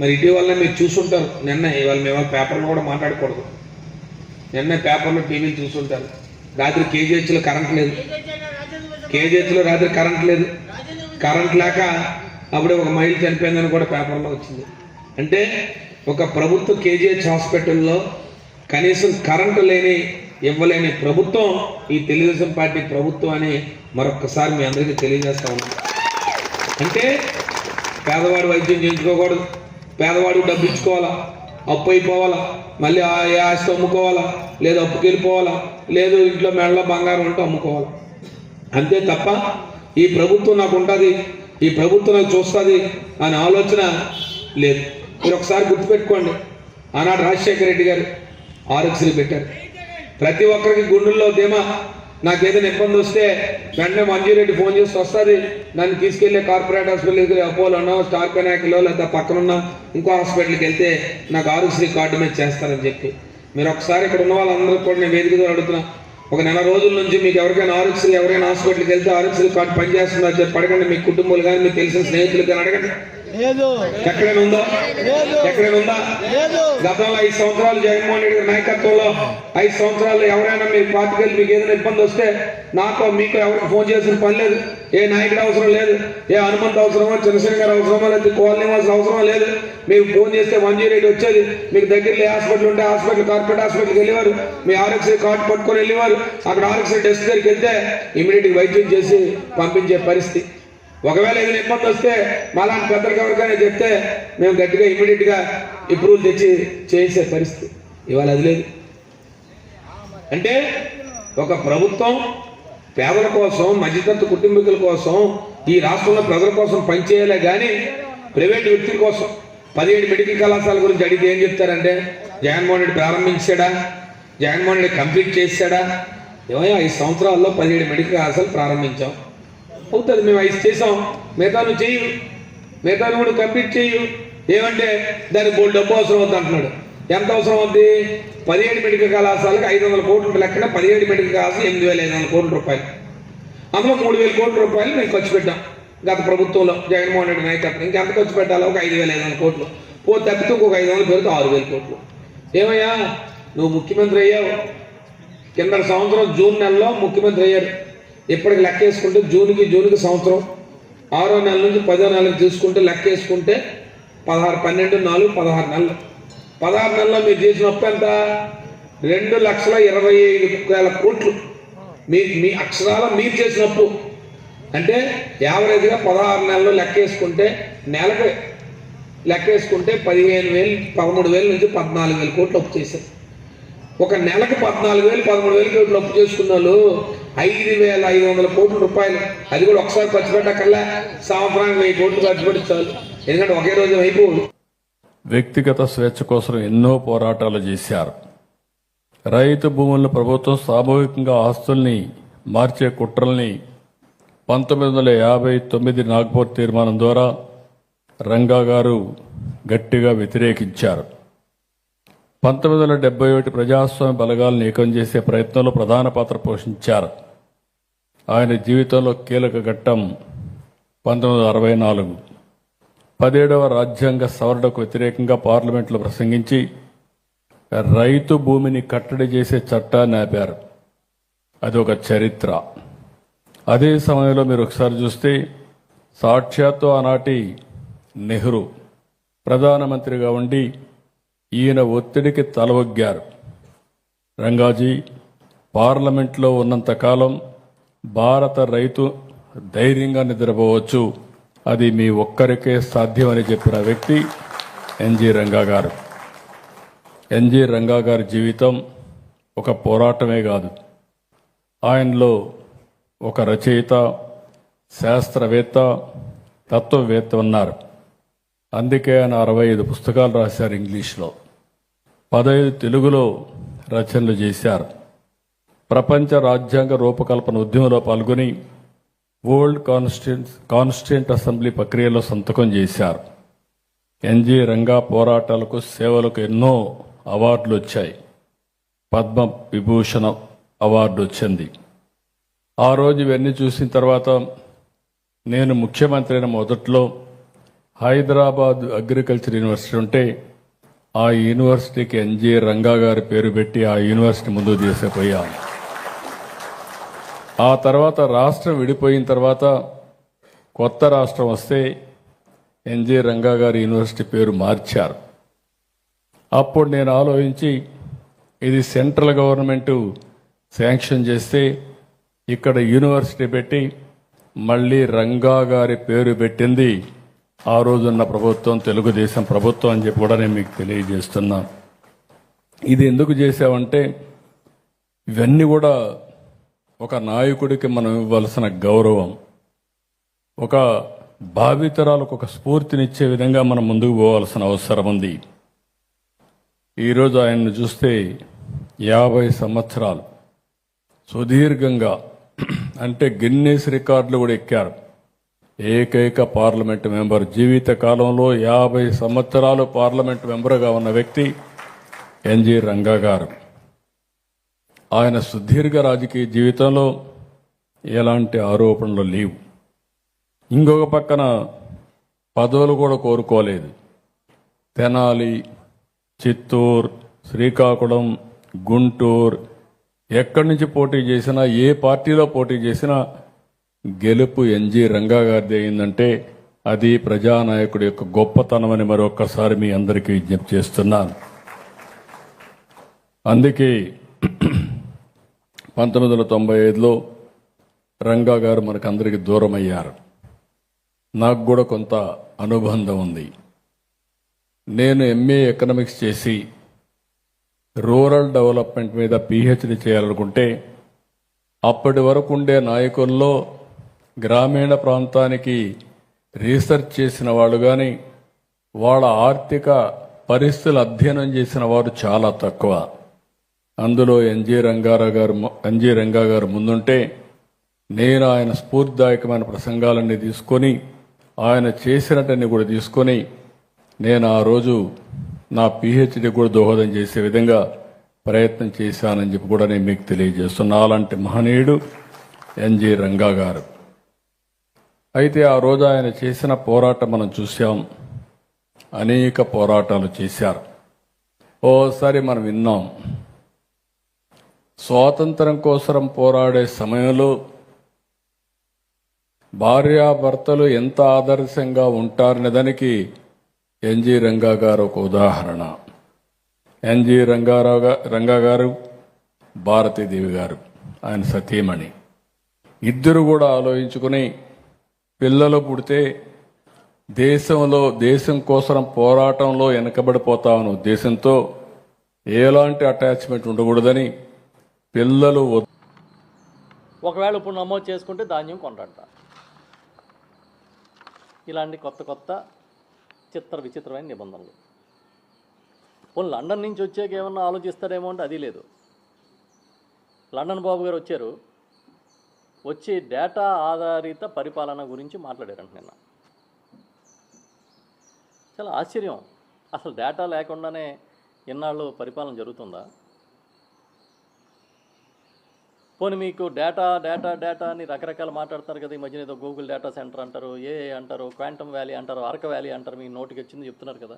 మరి ఇటీవల మీరు చూసుంటారు, నిన్న ఇవాళ మేము పేపర్లో కూడా మాట్లాడకూడదు, నిన్న పేపర్లో టీవీలు చూసుంటారు, రాత్రి కేజీహెచ్లో కరెంట్ లేదు, కేజీహెచ్లో రాత్రి కరెంట్ లేదు, కరెంట్ లేక అప్పుడే ఒక మహిళ చనిపోయిందని కూడా పేపర్లో వచ్చింది. అంటే ఒక ప్రభుత్వ కేజీహెచ్ హాస్పిటల్లో కనీసం కరెంటు ఇవ్వలేని ప్రభుత్వం ఈ తెలుగుదేశం పార్టీ ప్రభుత్వం అని మరొకసారి మీ అందరికీ తెలియజేస్తా ఉన్నాం. అంటే పేదవాడు వైద్యం చేయించుకోకూడదు, పేదవాడు డబ్బు ఇచ్చుకోవాలా, అప్పు అయిపోవాలా, మళ్ళీ ఏ ఆస్తి అమ్ముకోవాలా, లేదు అప్పుకి వెళ్ళిపోవాలా, లేదు ఇంట్లో మెడలో బంగారం ఉంటే అమ్ముకోవాలా, అంతే తప్ప ఈ ప్రభుత్వం నాకు ఉంటుంది, ఈ ప్రభుత్వం నాకు చూస్తుంది అనే ఆలోచన లేదు. మీరు ఒకసారి గుర్తుపెట్టుకోండి, ఆనాడు రాజశేఖర రెడ్డి గారు ఆరోగ్యశ్రీ పెట్టారు. ప్రతి ఒక్కరికి గుండెల్లో ధీమా, నాకు ఏదైనా ఇబ్బంది వస్తే వెంటనే మంజురెడ్డి ఫోన్ చేసి వస్తుంది, నన్ను తీసుకెళ్లే కార్పొరేట్ హాస్పిటల్కి అపోలోనో స్టార్ పెనాకిలో లేదా పక్కనున్న ఇంకో హాస్పిటల్కి వెళ్తే నాకు ఆరోగ్యశ్రీ కార్డు మీద చేస్తారని చెప్పి. మీరు ఒకసారి ఇక్కడ ఉన్న వాళ్ళందరూ కూడా నేను వేదిక ద్వారా అడుగుతున్నా, ఒక నెల రోజుల నుంచి మీకు ఎవరికైనా ఆరోగ్యశ్రీ, ఎవరైనా హాస్పిటల్కి వెళ్తే ఆరోగ్యశ్రీ కార్డు పనిచేస్తుందా చెప్పి అడగండి. మీ కుటుంబాలు కానీ మీకు తెలిసిన స్నేహితులు కానీ అడగండి. ఎక్కడైనా ఉందా? ఎక్కడైనా ఉందా? గతంలో 5 సంవత్సరాలు జగన్మోహన్ రెడ్డి గారి నాయకత్వంలో 5 సంవత్సరాలు ఎవరైనా మీరు పార్టీకి మీకు ఏదైనా ఇబ్బంది వస్తే నాకు మీకు ఎవరికి ఫోన్ చేసిన పని లేదు, ఏ నాయకుడు అవసరం లేదు, ఏ హనుమంత్ అవసరమో, చంద్రశేఖర్ గారు అవసరమో, లేదా కోల్ నివాస్ అవసరం లేదు. మీకు ఫోన్ చేస్తే 108 వచ్చేది, మీకు దగ్గరలో ఏ హాస్పిటల్ ఉంటే హాస్పిటల్, కార్పొరేట్ హాస్పిటల్కి వెళ్ళేవారు, మీ ఆరోగ్యశ్రీ కార్డు పట్టుకొని వెళ్ళేవారు. అక్కడ ఆరోగ్యశ్రీ డెస్క్ దగ్గరికి వెళ్తే ఇమీడియట్గా వైద్యం చేసి పంపించే పరిస్థితి. ఒకవేళ ఏదైనా ఇబ్బంది వస్తే మాలాంటి పెద్దలకు ఎవరికైనా చెప్తే మేము గట్టిగా ఇమీడియట్గా అప్రూవల్ తెచ్చి చేసే పరిస్థితి. ఇవాళ అది లేదు. అంటే ఒక ప్రభుత్వం పేదల కోసం, మధ్యతరగతి కుటుంబీకుల కోసం, ఈ రాష్ట్రంలో ప్రజల కోసం పనిచేయాలే కానీ ప్రైవేట్ వ్యక్తుల కోసం 17 మెడికల్ కళాశాల గురించి అడిగితే ఏం చెప్తారంటే జగన్మోహన్ రెడ్డి ప్రారంభించాడా, జగన్మోహన్ రెడ్డి కంప్లీట్ చేశాడా? ఏమయ్యా 5 సంవత్సరాల్లో 17 మెడికల్ కళాశాలలు ప్రారంభించాం, అవుతుంది, మేము 5 చేసాం, మిగతా నువ్వు చెయ్యు, మిగతా కూడా కంప్లీట్ చెయ్యు. ఏమంటే దానికి బోల్డ్ డబ్బు అవసరం అవుతుంది అంటున్నాడు. ఎంత అవసరం అవుద్ది? 17 మెడికల్ కళాశాలకు 500 కోట్ల లెక్కన 17 మెడికల్ కళాశాలు 8,500 కోట్ల రూపాయలు, అందులో 3,000 కోట్ల రూపాయలు మేము ఖర్చు పెట్టాం గత ప్రభుత్వంలో జగన్మోహన్ రెడ్డి నాయకత్వం. ఇంకెంత ఖర్చు పెట్టాలో? ఒక 5,500 కోట్లు, తప్పితే ఇంకొక 500 పెరిగితే 6,000 కోట్లు. ఏమయ్యా నువ్వు ముఖ్యమంత్రి అయ్యావు, కింద సంవత్సరం జూన్ నెలలో ముఖ్యమంత్రి అయ్యారు. ఇప్పటికి లెక్క వేసుకుంటే జూన్కి సంవత్సరం, 6వ నెల నుంచి 10వ నెలకు తీసుకుంటే లెక్క వేసుకుంటే 16, 12, 4, 16 నెలలు. 16 నెలల్లో మీరు చేసిన అప్పు ఎంత? 2,25,000 కోట్లు. మీ అక్షరాల మీరు చేసిన అప్పు. అంటే యావరేజ్గా 16 నెలలు లెక్క వేసుకుంటే, నెలకు లెక్క వేసుకుంటే 15,000, 13,000 నుంచి 14,000 కోట్లు అప్పు చేశారు. ఒక నెలకు 14,000, 13,000 కోట్లు అప్పు చేసుకున్న వాళ్ళు 5,500 కోట్ల రూపాయలు, అది కూడా ఒకసారి ఖర్చు పెట్టక్కర్లే, సంవత్సరానికి 1000 కోట్లు ఖర్చు పెట్టి చాలు, ఎందుకంటే ఒకే రోజు అయిపోదు. వ్యక్తిగత స్వేచ్ఛ కోసం ఎన్నో పోరాటాలు చేశారు. రైతు భూములను ప్రభుత్వం సామూహికంగా ఆస్తుల్ని మార్చే కుట్రల్ని 1959 నాగ్పూర్ తీర్మానం ద్వారా రంగా గారు గట్టిగా వ్యతిరేకించారు. 1971 ప్రజాస్వామ్య బలగాలను ఏకం చేసే ప్రయత్నంలో ప్రధాన పాత్ర పోషించారు. ఆయన జీవితంలో కీలక ఘట్టం 1964 17వ రాజ్యాంగ సవరణకు వ్యతిరేకంగా పార్లమెంట్లో ప్రసంగించి రైతు భూమిని కట్టడి చేసే చట్టాన్ని ఆపారు. అది ఒక చరిత్ర. అదే సమయంలో మీరు ఒకసారి చూస్తే సాక్షాత్తు ఆనాటి నెహ్రూ ప్రధానమంత్రిగా ఉండి ఈయన ఒత్తిడికి తలవొగ్గారు. రంగాజీ పార్లమెంట్లో ఉన్నంతకాలం భారత రైతు ధైర్యంగా నిద్రపోవచ్చు, అది మీ ఒక్కరికే సాధ్యమని చెప్పిన వ్యక్తి ఎన్జి రంగా గారు. ఎన్జి రంగా గారి జీవితం ఒక పోరాటమే కాదు, ఆయనలో ఒక రచయిత, శాస్త్రవేత్త, తత్వవేత్త ఉన్నారు. అందుకే ఆయన 65 పుస్తకాలు రాశారు ఇంగ్లీష్లో, 15 తెలుగులో రచనలు చేశారు. ప్రపంచ రాజ్యాంగ రూపకల్పన ఉద్యమంలో పాల్గొని వరల్డ్ కాన్స్టిట్యూంట్ అసెంబ్లీ ప్రక్రియలో సంతకం చేశారు. ఎన్జి రంగా పోరాటాలకు, సేవలకు ఎన్నో అవార్డులు వచ్చాయి. పద్మ విభూషణ అవార్డు వచ్చింది. ఆ రోజు ఇవన్నీ చూసిన తర్వాత నేను ముఖ్యమంత్రి అయిన మొదట్లో హైదరాబాద్ అగ్రికల్చర్ యూనివర్సిటీ ఉంటే ఆ యూనివర్సిటీకి ఎన్జి రంగా గారి పేరు పెట్టి ఆ యూనివర్సిటీ ముందుకు తీసుకుపోయాం. ఆ తర్వాత రాష్ట్రం విడిపోయిన తర్వాత కొత్త రాష్ట్రం వస్తే ఎన్జి రంగా గారి యూనివర్సిటీ పేరు మార్చారు. అప్పుడు నేను ఆలోచించి ఇది సెంట్రల్ గవర్నమెంట్ శాంక్షన్ చేస్తే ఇక్కడ యూనివర్సిటీ పెట్టి మళ్ళీ రంగా గారి పేరు పెట్టింది ఆ రోజున్న ప్రభుత్వం, తెలుగుదేశం ప్రభుత్వం అని చెప్పి కూడా నేను మీకు తెలియజేస్తున్నా. ఇది ఎందుకు చేశామంటే ఇవన్నీ కూడా ఒక నాయకుడికి మనం ఇవ్వాల్సిన గౌరవం, ఒక భావితరాలకు ఒక స్ఫూర్తినిచ్చే విధంగా మనం ముందుకు పోవాల్సిన అవసరం ఉంది. ఈరోజు ఆయన్ని చూస్తే 50 సంవత్సరాలు సుదీర్ఘంగా, అంటే గిన్నీస్ రికార్డులు కూడా ఎక్కారు. ఏకైక పార్లమెంట్ మెంబర్, జీవిత కాలంలో 50 సంవత్సరాలు పార్లమెంట్ మెంబర్గా ఉన్న వ్యక్తి ఎన్జి రంగా గారు. ఆయన సుదీర్ఘ రాజకీయ జీవితంలో ఎలాంటి ఆరోపణలు లేవు. ఇంకొక పక్కన పదవులు కూడా కోరుకోలేదు. తెనాలి, చిత్తూరు, శ్రీకాకుళం, గుంటూరు ఎక్కడి నుంచి పోటీ చేసినా, ఏ పార్టీలో పోటీ చేసినా గెలుపు ఎన్జి రంగా గారిది అయిందంటే అది ప్రజానాయకుడి యొక్క గొప్పతనమని మరొక్కసారి మీ అందరికీ విజ్ఞప్తి చేస్తున్నాను. అందుకే 1995లో రంగా గారు మనకందరికీ దూరం అయ్యారు. నాకు కూడా కొంత అనుబంధం ఉంది. నేను ఎంఏ ఎకనామిక్స్ చేసి రూరల్ డెవలప్మెంట్ మీద పిహెచ్డి చేయాలనుకుంటే అప్పటి వరకు ఉండే నాయకుల్లో గ్రామీణ ప్రాంతానికి రీసెర్చ్ చేసిన వాళ్ళు కానీ వాళ్ళ ఆర్థిక పరిస్థితులు అధ్యయనం చేసిన వారు చాలా తక్కువ. అందులో ఎన్జి రంగా గారు ముందుంటే నేను ఆయన స్ఫూర్తిదాయకమైన ప్రసంగాలన్నీ తీసుకొని, ఆయన చేసినట్టన్నీ కూడా తీసుకొని నేను ఆ రోజు నా పిహెచ్డి కూడా దోహదం చేసే విధంగా ప్రయత్నం చేశానని చెప్పి కూడా నేను మీకు తెలియజేస్తున్నా. అలాంటి మహనీయుడు ఎన్జి రంగా గారు. అయితే ఆ రోజు ఆయన చేసిన పోరాటం మనం చూసాం. అనేక పోరాటాలు చేశారు. ఓసారి మనం విన్నాం, స్వాతంత్రం కోసం పోరాడే సమయంలో భార్యాభర్తలు ఎంత ఆదర్శంగా ఉంటారనే ఎన్జి రంగా గారు ఒక ఉదాహరణ. ఎన్జి రంగా గారు, భారతీదేవి గారు ఆయన సతీమణి, ఇద్దరు కూడా ఆలోచించుకుని పిల్లలు పుడితే దేశం కోసం పోరాటంలో వెనకబడిపోతామని ఉద్దేశంతో ఎలాంటి అటాచ్మెంట్ ఉండకూడదని పిల్లలు ఒకవేళ ఇప్పుడు నమోదు చేసుకుంటే ధాన్యం కొనరంట. ఇలాంటి కొత్త కొత్త విచిత్రమైన నిబంధనలు. పోనీ లండన్ నుంచి వచ్చాక ఏమన్నా ఆలోచిస్తారేమో అంటే అది లేదు. లండన్ బాబు గారు వచ్చారు, వచ్చి డేటా ఆధారిత పరిపాలన గురించి మాట్లాడారంట నిన్న. చాలా ఆశ్చర్యం. అసలు డేటా లేకుండానే ఎన్నాళ్ళు పరిపాలన జరుగుతుందా? పోనీ మీకు డేటా అని రకరకాలు మాట్లాడతారు కదా. ఈ మధ్యన ఏదో గూగుల్ డేటా సెంటర్ అంటారు, ఏఐ అంటారు, క్వాంటమ్ వ్యాలీ అంటారు, అరక వ్యాలీ అంటారు, మీ నోటికి వచ్చింది చెప్తున్నారు కదా.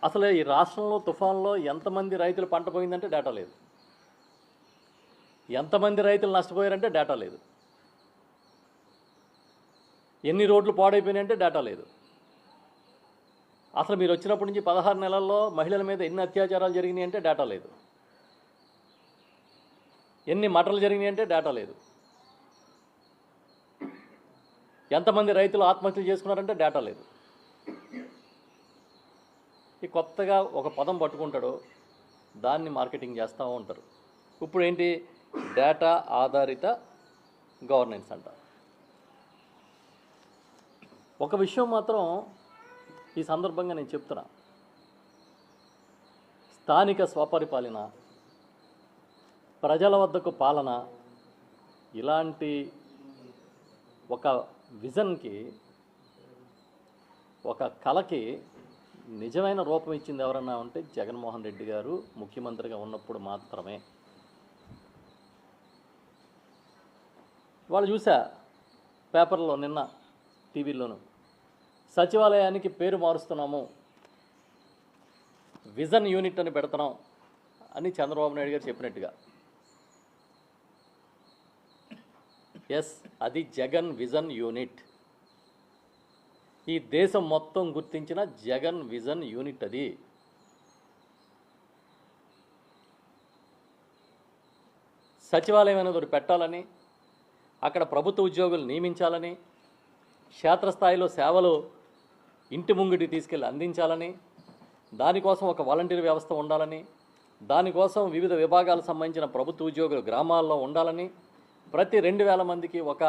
అసలు ఈ రాష్ట్రంలో తుఫాన్లో ఎంతమంది రైతులు పంట పోయిందంటే డేటా లేదు. ఎంతమంది రైతులు నష్టపోయారంటే డేటా లేదు. ఎన్ని రోడ్లు పాడైపోయినాయంటే డేటా లేదు. అసలు మీరు వచ్చినప్పటి నుంచి 16 నెలల్లో మహిళల మీద ఎన్ని అత్యాచారాలు జరిగినాయి అంటే డేటా లేదు. ఎన్ని మటలు జరిగినాయి అంటే డేటా లేదు. ఎంతమంది రైతులు ఆత్మహత్యలు చేసుకున్నారంటే డేటా లేదు. ఈ కొత్తగా ఒక పదం పట్టుకుంటాడో దాన్ని మార్కెటింగ్ చేస్తూ ఉంటారు. ఇప్పుడు ఏంటి, డేటా ఆధారిత గవర్నెన్స్ అంట. ఒక విషయం మాత్రం ఈ సందర్భంగా నేను చెప్తున్నా, స్థానిక స్వపరిపాలన, ప్రజల వద్దకు పాలన, ఇలాంటి ఒక విజన్కి, ఒక కళకి నిజమైన రూపం ఇచ్చింది ఎవరన్నా ఉంటే జగన్మోహన్ రెడ్డి గారు ముఖ్యమంత్రిగా ఉన్నప్పుడు మాత్రమే. వాళ్ళు చూసా పేపర్లో, నిన్న టీవీలోను, సచివాలయానికి పేరు మారుస్తున్నాము, విజన్ యూనిట్ అని పెడుతున్నాం అని చంద్రబాబు నాయుడు గారు చెప్పినట్టుగా. ఎస్, అది జగన్ విజన్ యూనిట్. ఈ దేశం మొత్తం గుర్తించిన జగన్ విజన్ యూనిట్ అది. సచివాలయం అనేది ఒకటి పెట్టాలని, అక్కడ ప్రభుత్వ ఉద్యోగులు నియమించాలని, క్షేత్రస్థాయిలో సేవలు ఇంటి ముంగిటి తీసుకెళ్ళి అందించాలని, దానికోసం ఒక వాలంటీర్ వ్యవస్థ ఉండాలని, దానికోసం వివిధ విభాగాలకు సంబంధించిన ప్రభుత్వ ఉద్యోగులు గ్రామాల్లో ఉండాలని, ప్రతి 2000 మందికి ఒక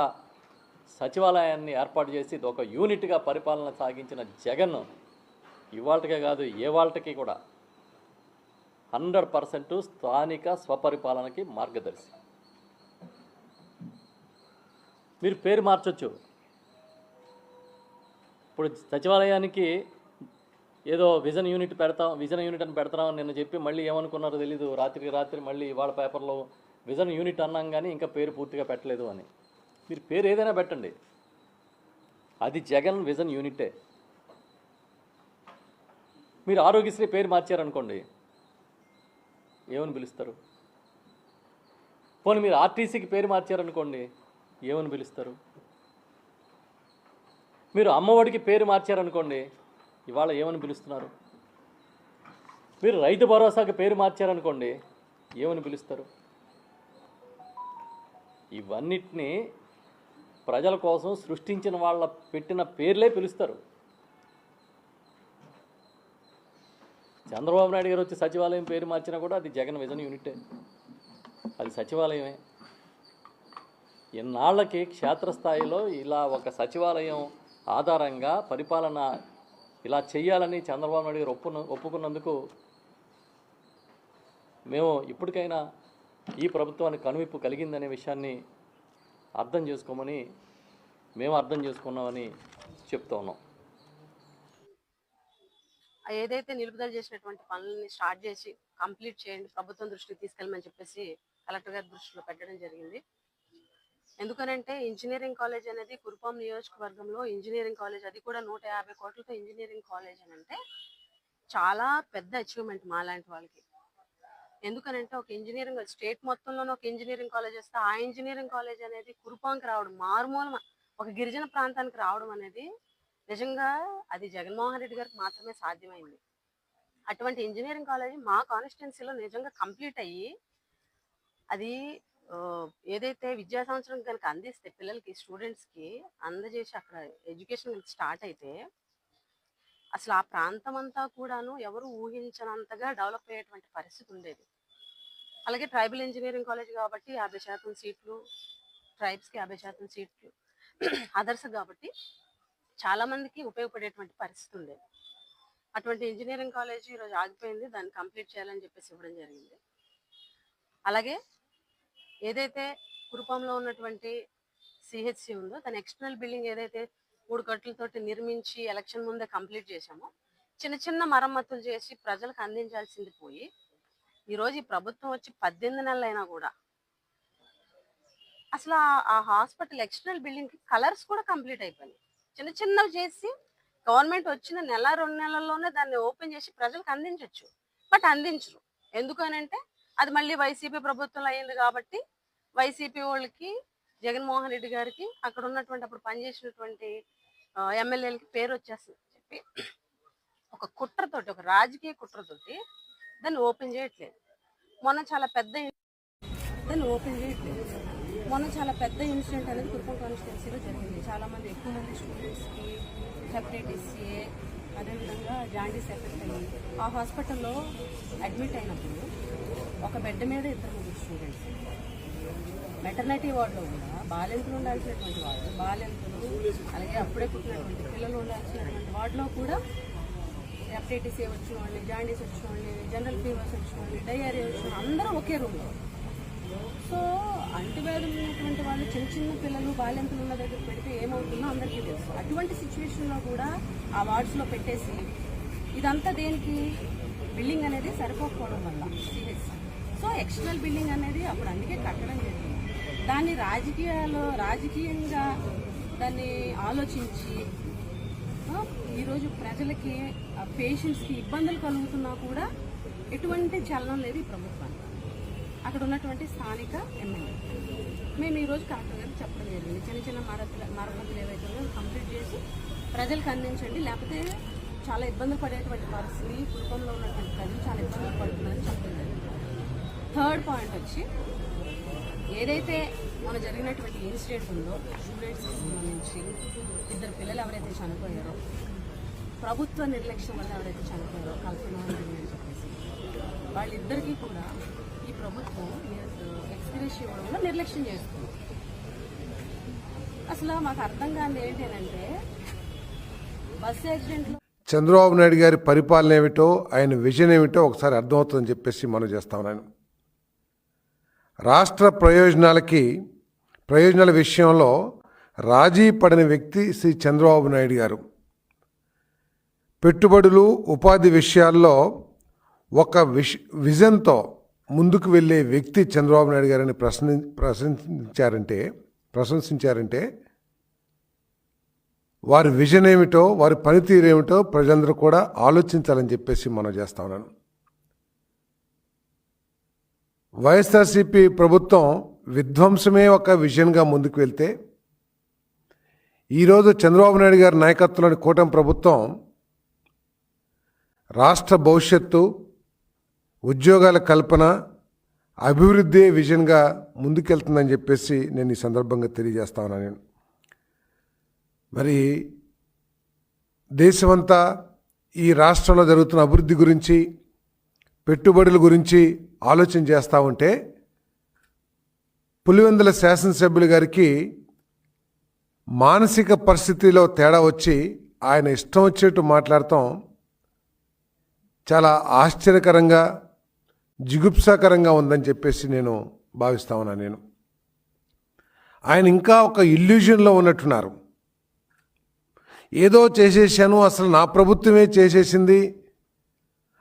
సచివాలయాన్ని ఏర్పాటు చేసి ఒక యూనిట్గా పరిపాలన సాగించిన జగన్ ఇవాళకే కాదు ఏ వాళ్ళకి కూడా 100% స్థానిక స్వపరిపాలనకి మార్గదర్శి. మీరు పేరు మార్చొచ్చు. ఇప్పుడు సచివాలయానికి ఏదో విజన్ యూనిట్ అని పెడతాం నిన్న చెప్పి మళ్ళీ ఏమనుకున్నారో తెలీదు, రాత్రికి రాత్రి మళ్ళీ ఇవాళ పేపర్లో విజన్ యూనిట్ అన్నాం కానీ ఇంకా పేరు పూర్తిగా పెట్టలేదు అని. మీరు పేరు ఏదైనా పెట్టండి, అది జగన్ విజన్ యూనిటే. మీరు ఆరోగ్యశ్రీ పేరు మార్చారనుకోండి, ఏమని పిలుస్తారు? పోనీ మీరు ఆర్టీసీకి పేరు మార్చారనుకోండి, ఏమని పిలుస్తారు? మీరు అమ్మఒడికి పేరు మార్చారనుకోండి, ఇవాళ ఏమని పిలుస్తున్నారు? మీరు రైతు భరోసాకి పేరు మార్చారనుకోండి, ఏమని పిలుస్తారు? ఇవన్నిటినీ ప్రజల కోసం సృష్టించిన వాళ్ళ పెట్టిన పేర్లే పిలుస్తారు. చంద్రబాబు నాయుడు గారు వచ్చి సచివాలయం పేరు మార్చినా కూడా అది జగన్ విజన్ యూనిటే, అది సచివాలయమే. ఇన్నాళ్ళకి క్షేత్రస్థాయిలో ఇలా ఒక సచివాలయం ఆధారంగా పరిపాలన ఇలా చేయాలని చంద్రబాబు నాయుడు గారు ఒప్పుకున్నందుకు మేము ఇప్పటికైనా ఈ ప్రభుత్వానికి కనువిప్పు కలిగిందనే విషయాన్ని అర్థం చేసుకోమని, మేము అర్థం చేసుకున్నామని చెప్తా ఉన్నాం. ఏదైతే నిలుపుదల చేసినటువంటి పనులని స్టార్ట్ చేసి కంప్లీట్ చేయండి, ప్రభుత్వం దృష్టికి తీసుకెళ్ళమని చెప్పేసి కలెక్టర్ గారి దృష్టిలో పెట్టడం జరిగింది. ఎందుకనంటే ఇంజనీరింగ్ కాలేజ్ అనేది కురుపాం నియోజకవర్గంలో ఇంజనీరింగ్ కాలేజ్, అది కూడా 150 కోట్లతో ఇంజనీరింగ్ కాలేజ్ అని అంటే చాలా పెద్ద అచీవ్మెంట్ మాలాంటి వాళ్ళకి. ఎందుకనంటే ఒక ఇంజనీరింగ్ స్టేట్ మొత్తంలోనే ఒక ఇంజనీరింగ్ కాలేజ్ వస్తే ఆ ఇంజనీరింగ్ కాలేజ్ అనేది కురుపాంకి రావడం, మారుమూల ఒక గిరిజన ప్రాంతానికి రావడం అనేది నిజంగా అది జగన్మోహన్ రెడ్డి గారికి మాత్రమే సాధ్యమైంది. అటువంటి ఇంజనీరింగ్ కాలేజ్ మా కాన్స్టిట్యున్సీలో నిజంగా కంప్లీట్ అయ్యి అది ఏదైతే విద్యా సంవత్సరం కనుక అందిస్తే పిల్లలకి, స్టూడెంట్స్కి అందజేసి అక్కడ ఎడ్యుకేషన్ స్టార్ట్ అయితే అసలు ఆ ప్రాంతం అంతా కూడాను ఎవరు ఊహించనంతగా డెవలప్ అయ్యేటువంటి పరిస్థితి ఉండేది. అలాగే ట్రైబల్ ఇంజనీరింగ్ కాలేజ్ కాబట్టి 50% సీట్లు, ట్రైబ్స్కి 50% సీట్లు, అదర్స్ కాబట్టి చాలామందికి ఉపయోగపడేటువంటి పరిస్థితి ఉండేది. అటువంటి ఇంజనీరింగ్ కాలేజ్ ఈరోజు ఆగిపోయింది, దాన్ని కంప్లీట్ చేయాలని చెప్పేసి ఇవ్వడం జరిగింది. అలాగే ఏదైతే కురుపాంలో ఉన్నటువంటి సిహెచ్సి ఉందో దాని ఎక్స్టర్నల్ బిల్డింగ్ ఏదైతే 3 కట్లతోటి నిర్మించి ఎలక్షన్ ముందే కంప్లీట్ చేశామో, చిన్న చిన్న మరమ్మతులు చేసి ప్రజలకు అందించాల్సింది పోయి ఈరోజు ఈ ప్రభుత్వం వచ్చి 18 నెలలైనా కూడా అసలు ఆ హాస్పిటల్ ఎక్స్టర్నల్ బిల్డింగ్కి కలర్స్ కూడా కంప్లీట్ అయిపోయినాయి. చిన్న చిన్నవి చేసి గవర్నమెంట్ వచ్చిన 1-2 నెలల్లోనే దాన్ని ఓపెన్ చేసి ప్రజలకు అందించవచ్చు, బట్ అందించరు. ఎందుకనంటే అది మళ్ళీ వైసీపీ ప్రభుత్వంలో అయింది కాబట్టి వైసీపీ వాళ్ళకి, జగన్మోహన్ రెడ్డి గారికి, అక్కడ ఉన్నటువంటి అప్పుడు పనిచేసినటువంటి ఎమ్మెల్యేలకి పేరు వచ్చేస్తుంది చెప్పి ఒక కుట్రతోటి, ఒక రాజకీయ కుట్రతోటి దాన్ని ఓపెన్ చేయట్లేదు. మొన్న చాలా పెద్ద ఇన్సిడెంట్ అనేది కురుపాం కాన్స్టిట్యున్సీలో జరిగింది. చాలామంది, ఎక్కువ మంది స్టూడెంట్స్కి హెపటైటిస్ ఏ, అదేవిధంగా జాండీస్ ఎఫెక్ట్ అయ్యింది. ఆ హాస్పిటల్లో అడ్మిట్ అయినప్పుడు ఒక బెడ్ మీద 2-3 స్టూడెంట్స్, మెటర్నిటీ వార్డులో కూడా బాలింతలు ఉండాల్సినటువంటి వార్డు, బాలింతలు అలాగే అప్పుడే పుట్టినటువంటి పిల్లలు ఉండాల్సినటువంటి వార్డులో కూడా హెపటైటిస్ ఏ వచ్చిన వాళ్ళని, జాండీస్ వచ్చిన వాళ్ళని, జనరల్ ఫీవర్స్ వచ్చిన వాళ్ళని, డయేరియా వచ్చిన అందరూ ఒకే రూమ్లో. సో అంటువ్యాధులు ఉన్నటువంటి వాళ్ళు చిన్న చిన్న పిల్లలు, బాలింతలు ఉన్న దగ్గర పెడితే ఏమవుతుందో అందరికీ తెలుసు. అటువంటి సిచ్యువేషన్లో కూడా ఆ వార్డ్స్లో పెట్టేసి ఇదంతా దేనికి? బిల్డింగ్ అనేది సరిపోకపోవడం వల్ల సిఎస్. సో ఎక్స్టర్నల్ బిల్డింగ్ అనేది అప్పుడు అందుకే కట్టడం జరిగింది. దాన్ని రాజకీయంగా దాన్ని ఆలోచించి ఈరోజు ప్రజలకి పేషెంట్స్కి ఇబ్బందులు కలుగుతున్నా కూడా ఎటువంటి చలనం లేదు ఈ ప్రభుత్వానికి. అక్కడ ఉన్నటువంటి స్థానిక ఎమ్మెల్యే మేము ఈరోజు కలెక్టర్ గారికి చెప్పడం జరిగింది, చిన్న చిన్న మరమ్మతులు ఏవైతే ఉన్నాయో కంప్లీట్ చేసి ప్రజలకు అందించండి, లేకపోతే చాలా ఇబ్బందులు పడేటువంటి పరిస్థితి, కుటుంబంలో ఉన్నటువంటి ప్రజలు చాలా ఇబ్బందులు పడుతున్నారని చెప్పడం జరిగింది. థర్డ్ పాయింట్ వచ్చి ఏదైతే మన జరిగినటువంటి ఇన్సిడెంట్ ఉందో స్టూడెంట్స్కి సంబంధించి 2 పిల్లలు ఎవరైతే చనిపోయారో, ప్రభుత్వ నిర్లక్ష్యం వల్ల ఎవరైతే చనిపోయారో కల్పన అని చెప్పేసి వాళ్ళిద్దరికీ కూడా ఈ ప్రభుత్వం ఎక్స్గ్రేషియా ఇవ్వడంలో నిర్లక్ష్యం చేస్తుంది. అసలు మాకు అర్థం కాని ఏంటంటే బస్సు యాక్సిడెంట్లో చంద్రబాబు నాయుడు గారి పరిపాలన ఏమిటో, ఆయన విజన్ ఏమిటో ఒకసారి అర్థమవుతుందని చెప్పేసి మనం చేస్తా ఉన్నాను. రాష్ట్ర ప్రయోజనాల విషయంలో రాజీ పడని వ్యక్తి శ్రీ చంద్రబాబు నాయుడు గారు. పెట్టుబడులు, ఉపాధి విషయాల్లో ఒక విజన్తో ముందుకు వెళ్ళే వ్యక్తి చంద్రబాబు నాయుడు గారిని ప్రశంసించారంటే వారి విజన్ ఏమిటో, వారి పనితీరు ఏమిటో ప్రజలందరూ కూడా ఆలోచించాలని చెప్పేసి మనం చేస్తా ఉన్నాను. వైఎస్ఆర్సీపీ ప్రభుత్వం విధ్వంసమే ఒక విజన్గా ముందుకు వెళ్తే, ఈరోజు చంద్రబాబు నాయుడు గారి నాయకత్వంలోని కూటమి ప్రభుత్వం రాష్ట్ర భవిష్యత్తు, ఉద్యోగాల కల్పన, అభివృద్ధి విజన్గా ముందుకెళ్తుందని చెప్పేసి నేను ఈ సందర్భంగా తెలియజేస్తా ఉన్నాను. మరి దేశమంతా ఈ రాష్ట్రంలో జరుగుతున్న అభివృద్ధి గురించి, పెట్టుబడుల గురించి ఆలోచన చేస్తూ ఉంటే, పులివెందుల శాసనసభ్యులు గారికి మానసిక పరిస్థితిలో తేడా వచ్చి ఆయన ఇష్టం వచ్చేట్టు మాట్లాడటం చాలా ఆశ్చర్యకరంగా, జిగుప్సాకరంగా ఉందని చెప్పేసి నేను భావిస్తా ఉన్నాను. ఆయన ఇంకా ఒక ఇల్యూజన్లో ఉన్నట్టున్నారు. ఏదో చేసేసాను, అసలు నా ప్రభుత్వమే చేసేసింది,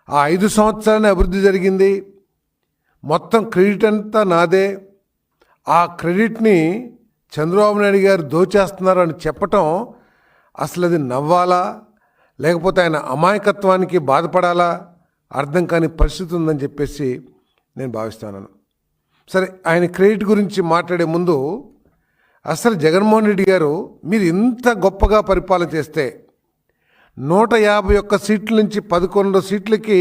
ఆ 5 సంవత్సరాలనే అభివృద్ధి జరిగింది, మొత్తం క్రెడిట్ అంతా నాదే, ఆ క్రెడిట్ని చంద్రబాబు నాయుడు గారు దోచేస్తున్నారు అని చెప్పటం అసలు అది నవ్వాలా, లేకపోతే ఆయన అమాయకత్వానికి బాధపడాలా అర్థం కాని పరిస్థితి ఉందని చెప్పేసి నేను భావిస్తున్నాను. సరే, ఆయన క్రెడిట్ గురించి మాట్లాడే ముందు అసలు జగన్మోహన్ రెడ్డి గారు మీరు ఇంత గొప్పగా పరిపాలన చేస్తే 151 సీట్ల నుంచి 11 సీట్లకి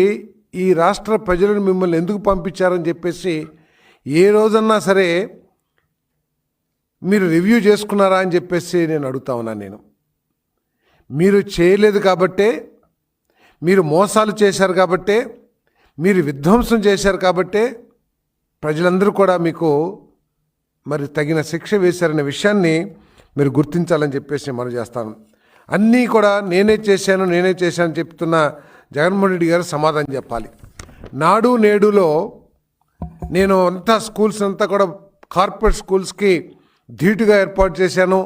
ఈ రాష్ట్ర ప్రజలను మిమ్మల్ని ఎందుకు పంపించారని చెప్పేసి ఏ రోజన్నా సరే మీరు రివ్యూ చేసుకున్నారా అని చెప్పేసి నేను అడుగుతా ఉన్నాను. మీరు చేయలేదు కాబట్టే, మీరు మోసాలు చేశారు కాబట్టే, మీరు విధ్వంసం చేశారు కాబట్టే ప్రజలందరూ కూడా మీకు మరి తగిన శిక్ష వేశారనే విషయాన్ని మీరు గుర్తించాలని చెప్పేసి మనం చేస్తాను. అన్నీ కూడా నేనే చేశాను చెప్తున్న జగన్మోహన్ రెడ్డి గారు సమాధానం చెప్పాలి. నాడు నేడులో నేను అంతా స్కూల్స్ అంతా కూడా కార్పొరేట్ స్కూల్స్కి ధీటుగా ఏర్పాటు చేశాను,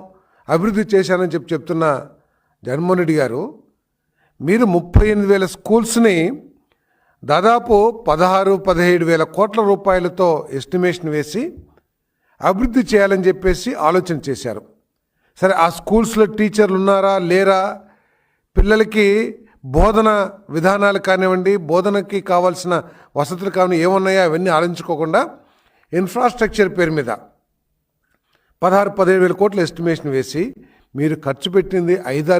అభివృద్ధి చేశానని చెప్తున్న జగన్మోహన్ రెడ్డి గారు, మీరు 38,000 స్కూల్స్ని దాదాపు 16-17 కోట్ల రూపాయలతో ఎస్టిమేషన్ వేసి అభివృద్ధి చేయాలని చెప్పేసి ఆలోచన చేశారు. సరే, ఆ స్కూల్స్లో టీచర్లు ఉన్నారా లేరా, పిల్లలకి బోధన విధానాలు కానివ్వండి, బోధనకి కావాల్సిన వసతులు కానివ్వండి ఏమున్నాయో అవన్నీ ఆలోచించుకోకుండా ఇన్ఫ్రాస్ట్రక్చర్ పేరు మీద 16-17 కోట్ల ఎస్టిమేషన్ వేసి మీరు ఖర్చు పెట్టింది 5-6